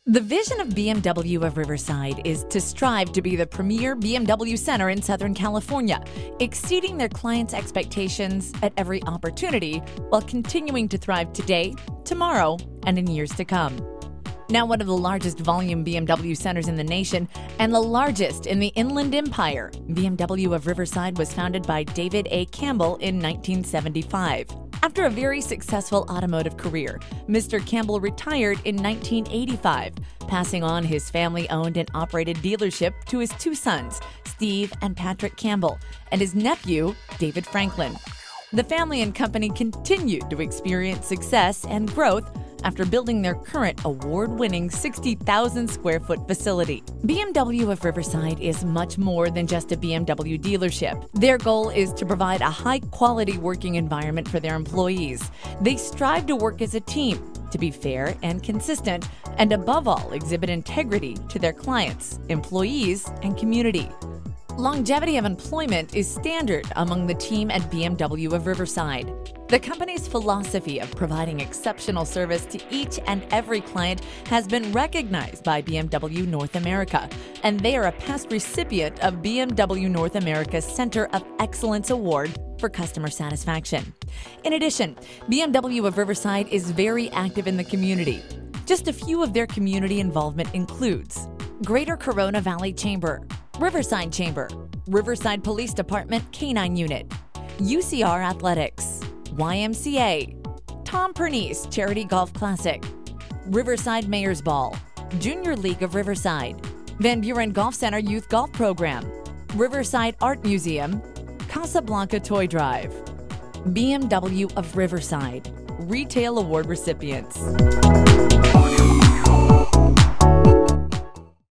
The vision of BMW of Riverside is to strive to be the premier BMW center in Southern California, exceeding their clients' expectations at every opportunity while continuing to thrive today, tomorrow, and in years to come. Now one of the largest volume BMW centers in the nation and the largest in the Inland Empire, BMW of Riverside was founded by David A. Campbell in 1975. After a very successful automotive career, Mr. Campbell retired in 1985, passing on his family-owned and operated dealership to his two sons, Steve and Patrick Campbell, and his nephew, David Franklin. The family and company continued to experience success and growth after building their current award-winning 60,000 square foot facility. BMW of Riverside is much more than just a BMW dealership. Their goal is to provide a high-quality working environment for their employees. They strive to work as a team, to be fair and consistent, and above all, exhibit integrity to their clients, employees, and community. Longevity of employment is standard among the team at BMW of Riverside. The company's philosophy of providing exceptional service to each and every client has been recognized by BMW North America, and they are a past recipient of BMW North America's Center of Excellence Award for customer satisfaction. In addition, BMW of Riverside is very active in the community. Just a few of their community involvement includes Greater Corona Valley Chamber, Riverside Chamber, Riverside Police Department K-9 Unit, UCR Athletics, YMCA, Tom Pernice Charity Golf Classic, Riverside Mayor's Ball, Junior League of Riverside, Van Buren Golf Center Youth Golf Program, Riverside Art Museum, Casablanca Toy Drive. BMW of Riverside, Retail Award recipients.